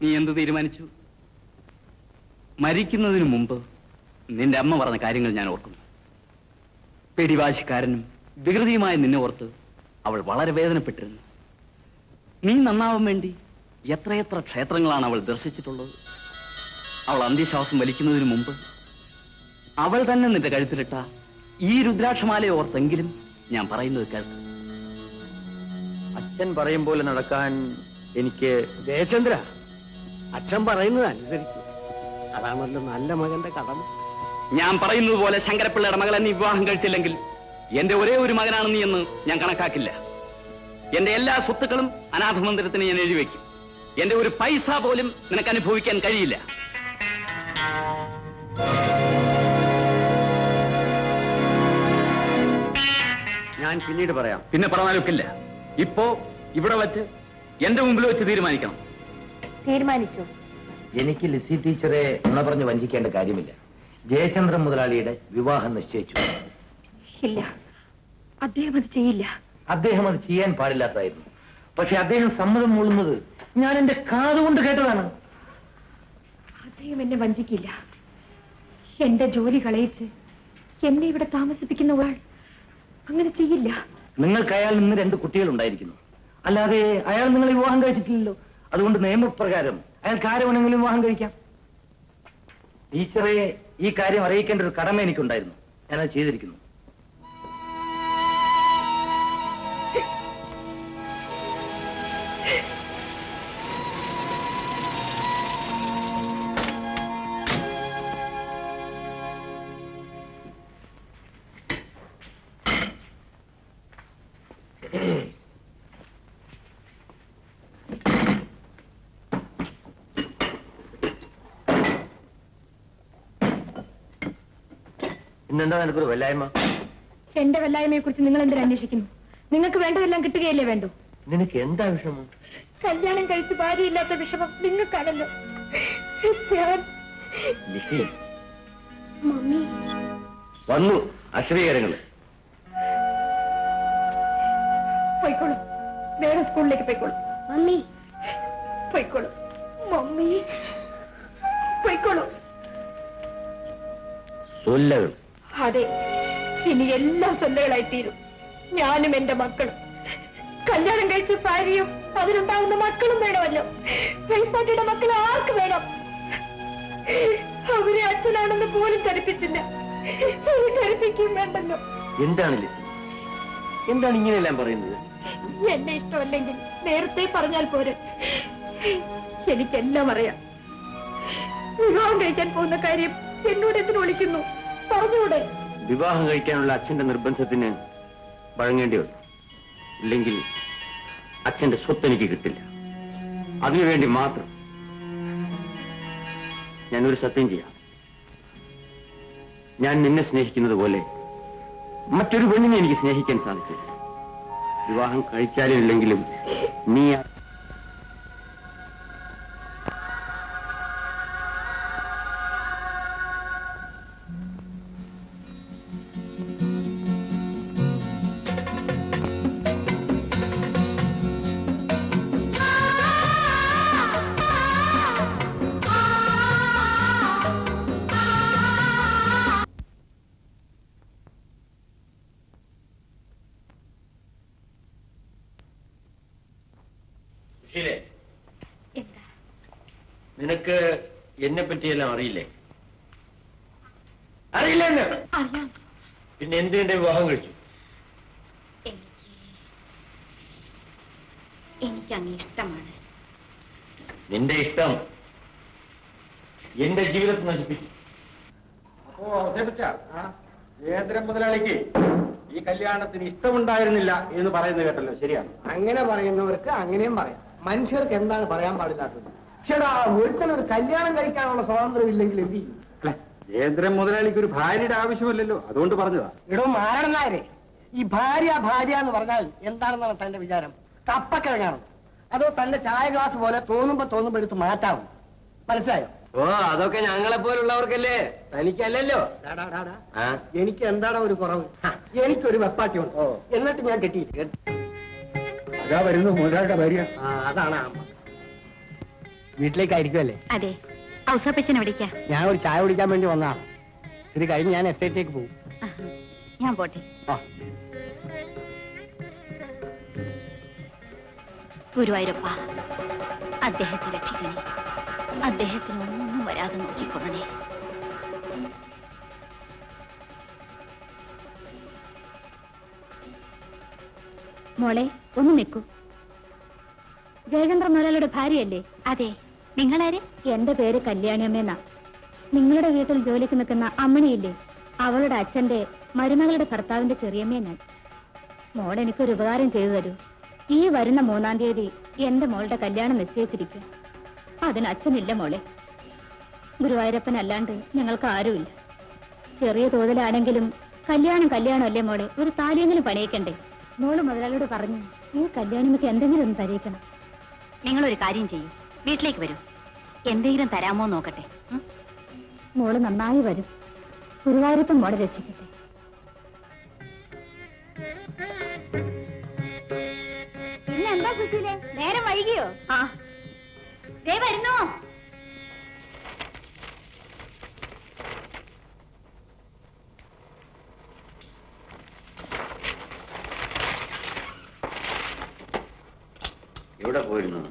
നീ എന്ത് തീരുമാനിച്ചു? മരിക്കുന്നതിന് മുമ്പ് നിന്റെ അമ്മ പറഞ്ഞ കാര്യങ്ങൾ ഞാൻ ഓർക്കുന്നു. പിടിവാശിക്കാരനും വികൃതിയുമായ നിന്നെ ഓർത്ത് അവൾ വളരെ വേദനപ്പെട്ടിരുന്നു. നീ നന്നാവാൻ വേണ്ടി എത്രയെത്ര ക്ഷേത്രങ്ങളാണ് അവൾ ദർശിച്ചിട്ടുള്ളത്. അവൾ അന്ത്യശ്വാസം വലിക്കുന്നതിന് മുമ്പ് അവൾ തന്നെ നിന്റെ കഴുത്തിലിട്ട ഈ രുദ്രാക്ഷമാലയെ ഓർത്തെങ്കിലും ഞാൻ പറയുന്നത് കേൾക്കും. അച്ഛൻ പറയും പോലെ നടക്കാൻ എനിക്ക് ജയചന്ദ്ര, അച്ഛൻ പറയുന്നത് അനുസരിക്കും. അതാണല്ലോ നല്ല മകന്റെ കടമ. ഞാൻ പറയുന്നത് പോലെ ശങ്കരപ്പിള്ളയുടെ മകളെ നീ വിവാഹം കഴിച്ചില്ലെങ്കിൽ എന്റെ ഒരേ ഒരു മകനാണ് നീ എന്ന് ഞാൻ കണക്കാക്കില്ല. എന്റെ എല്ലാ സ്വത്തുക്കളും അനാഥ മന്ദിരത്തിന് ഞാൻ എഴുതിവെക്കും. എന്റെ ഒരു പൈസ പോലും നിനക്ക് അനുഭവിക്കാൻ കഴിയില്ല. ഞാൻ പിന്നീട് പറയാം. പിന്നെ പറഞ്ഞാലൊക്കില്ല. ഇപ്പോ ഇവിടെ വെച്ച് എന്റെ മുമ്പിൽ വെച്ച് തീരുമാനിക്കണം. തീരുമാനിച്ചു. എനിക്ക് ലിസി ടീച്ചറെ എന്ന പറഞ്ഞ് വഞ്ചിക്കേണ്ട കാര്യമില്ല. ജയചന്ദ്രൻ മുതലാളിയുടെ വിവാഹം നിശ്ചയിച്ചു. ഇല്ല, അദ്ദേഹം അത് ചെയ്യില്ല. അദ്ദേഹം അത് ചെയ്യാൻ പാടില്ലാത്തായിരുന്നു. പക്ഷെ അദ്ദേഹം സമ്മതം മൂളുന്നത് ഞാൻ എന്റെ കാതുകൊണ്ട് കേട്ടതാണ്. അദ്ദേഹം എന്നെ വഞ്ചിക്കില്ല. എന്റെ ജോലി കളയിച്ച് എന്നെ ഇവിടെ താമസിപ്പിക്കുന്ന ഒരാൾ അങ്ങനെ ചെയ്യില്ല. നിങ്ങൾക്ക് അയാൾ നിന്ന് 2 കുട്ടികളുണ്ടായിരിക്കുന്നു. അല്ലാതെ അയാൾ നിങ്ങളെ വിവാഹം കഴിച്ചിട്ടില്ലല്ലോ. അതുകൊണ്ട് നിയമപ്രകാരം അയാൾക്ക് ആരെ വേണമെങ്കിലും വിവാഹം കഴിക്കാം. ടീച്ചറെ ഈ കാര്യം അറിയിക്കേണ്ട ഒരു കടമ എനിക്കുണ്ടായിരുന്നു. ഞാനത് ചെയ്തിരിക്കുന്നു. ഇന്നെന്താ നിനക്കൊരു വല്ലായ്മ? എന്റെ വല്ലായ്മയെ കുറിച്ച് നിങ്ങൾ എന്തിനാ അന്വേഷിക്കുന്നു? നിങ്ങൾക്ക് വേണ്ടതെല്ലാം കിട്ടുകയല്ലേ വേണ്ടു? നിനക്ക് എന്താ വിഷമം? കല്യാണം കഴിച്ച് ഭാര്യയില്ലാത്ത വിഷമം നിങ്ങൾക്കാണല്ലോ. മമ്മി വന്നു അശ്രീകരങ്ങള്. പോയിക്കോളൂ, വേറെ സ്കൂളിലേക്ക് പോയിക്കോളൂ. മമ്മി പോയിക്കോളൂ. മമ്മി പോയിക്കോളൂ. സൊല്ലകൾ. അതെ, ഇനി എല്ലാം സൊല്ലകളായി തീരും. ഞാനും എന്റെ മക്കളും. കല്യാണം കഴിച്ച ഭാര്യയും അതിനുണ്ടാകുന്ന മക്കളും വേണമല്ലോ. വെളിപ്പാട്ടിയുടെ മക്കൾ ആർക്ക് വേണം? അവരെ അച്ഛനാണെന്ന് പോലും ധരിപ്പിച്ചില്ല. ധരിപ്പിക്കുകയും വേണ്ടല്ലോ. എന്താണ് ലിസി, എന്താണ് ഇങ്ങനെയെല്ലാം പറയുന്നത്? എന്നെ ഇഷ്ടമല്ലെങ്കിൽ നേരത്തെ പറഞ്ഞാൽ പോരെ. എനിക്കെല്ലാം അറിയാം. വിവാഹം കഴിക്കാൻ പോകുന്ന കാര്യം എന്നോട് എന്തിനു വിളിക്കുന്നു? പറഞ്ഞൂടെ? വിവാഹം കഴിക്കാനുള്ള അച്ഛന്റെ നിർബന്ധത്തിന് വഴങ്ങേണ്ടി വന്നു. ഇല്ലെങ്കിൽ അച്ഛന്റെ സ്വത്ത് എനിക്ക് കിട്ടില്ല. അതിനുവേണ്ടി മാത്രം ഞാനൊരു സത്യം ചെയ്യാം. ഞാൻ നിന്നെ സ്നേഹിക്കുന്നത് പോലെ മറ്റൊരു പെണ്ണിനെ എനിക്ക് സ്നേഹിക്കാൻ സാധിക്കില്ല. വിവാഹം കഴിച്ചാലും ഇല്ലെങ്കിലും നീ നിനക്ക് എന്നെ പറ്റിയെല്ലാം അറിയില്ലേ? അറിയില്ലെന്ന്. പിന്നെ എന്തിന്റെ വിവാഹം കഴിച്ചു? എനിക്ക് അങ്ങ് ഇഷ്ടമാണ്. നിന്റെ ഇഷ്ടം എന്റെ ജീവിതത്തെ നശിപ്പിച്ചു. അപ്പോ ജയേന്ദ്രൻ മുതലാളിക്ക് ഈ കല്യാണത്തിന് ഇഷ്ടമുണ്ടായിരുന്നില്ല എന്ന് പറയുന്നത് കേട്ടല്ലോ, ശരിയാണ്? അങ്ങനെ പറയുന്നവർക്ക് അങ്ങനെയും പറയാം. മനുഷ്യർക്ക് എന്താണ് പറയാൻ പാടില്ലാത്തത്? ചേടാ, ഒരുത്തനൊരു കല്യാണം കഴിക്കാനുള്ള സ്വാതന്ത്ര്യം ഇല്ലെങ്കിൽ എന്ത് ചെയ്യും? അല്ലെ, ജയേന്ദ്രൻ മുതലാളിക്ക് ഒരു ഭാര്യയുടെ ആവശ്യമല്ലല്ലോ, അതുകൊണ്ട് പറഞ്ഞതാ. ഇടോ നാരായണനായരെ, ഈ ഭാര്യ ഭാര്യ എന്ന് പറഞ്ഞാൽ എന്താണെന്നാണ് തന്റെ വിചാരം? കപ്പക്കിഴങ്ങാണോ? അതോ തന്റെ ചായ ഗ്ലാസ് പോലെ തോന്നുമ്പോ എടുത്ത് മാറ്റാവും? മനസ്സിലായോ? ഓ, അതൊക്കെ ഞങ്ങളെ പോലുള്ളവർക്കല്ലേ, തനിക്കല്ലല്ലോ. എനിക്ക് എന്താണ് ഒരു കുറവ്? എനിക്കൊരു വെപ്പാട്ടിയുണ്ട്, എന്നിട്ട് ഞാൻ കെട്ടിയിട്ട്. അതാ വരുന്നു മുതലാളിയുടെ ഭാര്യ. അതാണ് അമ്മ. വീട്ടിലേക്കായിരിക്കുമല്ലേ? അതെ. ഔസപ്പച്ചനെ വിളിക്കാം. ഞാൻ ഒരു ചായ കുടിക്കാൻ വേണ്ടി വന്നതാണ്. ഇത് കഴിഞ്ഞ് ഞാൻ എസ്റ്റേറ്റിലേക്ക് പോകും. ഞാൻ പോട്ടെ. ഗുരുവായൂരപ്പ, അദ്ദേഹത്തെ രക്ഷിക്കണേ. അദ്ദേഹത്തിന് ഒന്നും വരാതെ നോക്കിക്കൊള്ളണേ. മോളെ, ഒന്ന് നിൽക്കൂ. ജയചന്ദ്ര മുതലാളിയുടെ ഭാര്യയല്ലേ? അതെ. നിങ്ങളാര്? എന്റെ പേര് കല്യാണിയമ്മേന്നാ. നിങ്ങളുടെ വീട്ടിൽ ജോലിക്ക് നിൽക്കുന്ന അമ്മണിയില്ലേ, അവളുടെ അച്ഛന്റെ മരുമകളുടെ ഭർത്താവിന്റെ ചെറിയമ്മേ ഞാൻ. മോൾ എനിക്കൊരു ഉപകാരം ചെയ്തു തരൂ. ഈ വരുന്ന 3-ാം തീയതി എന്റെ മോളുടെ കല്യാണം നിശ്ചയിച്ചിരിക്കുക. അതിന് അച്ഛനില്ല മോളെ. ഗുരുവായൂരപ്പൻ അല്ലാണ്ട് ഞങ്ങൾക്ക് ആരുമില്ല. ചെറിയ തോതിലാണെങ്കിലും കല്യാണം അല്ലേ മോളെ, ഒരു താലിയെങ്കിലും പണിയിക്കണ്ടേ? മോള് മുതലാളിയോട് പറഞ്ഞു ഈ കല്യാണിക്ക് എന്തെങ്കിലും ഒന്ന് തരയിക്കണം. നിങ്ങളൊരു കാര്യം ചെയ്യൂ, വീട്ടിലേക്ക് വരൂ. എന്തെങ്കിലും തരാമോ നോക്കട്ടെ. മോള് നന്നായി വരും. ഗുരുവായൂരപ്പൻ മോളെ രക്ഷിക്കട്ടെ. പിന്നെ എന്താ സുശീലേ, നേരം വൈകിയോ? ആ ദേ വരുന്നോ. എവിടെ പോയിരുന്നു?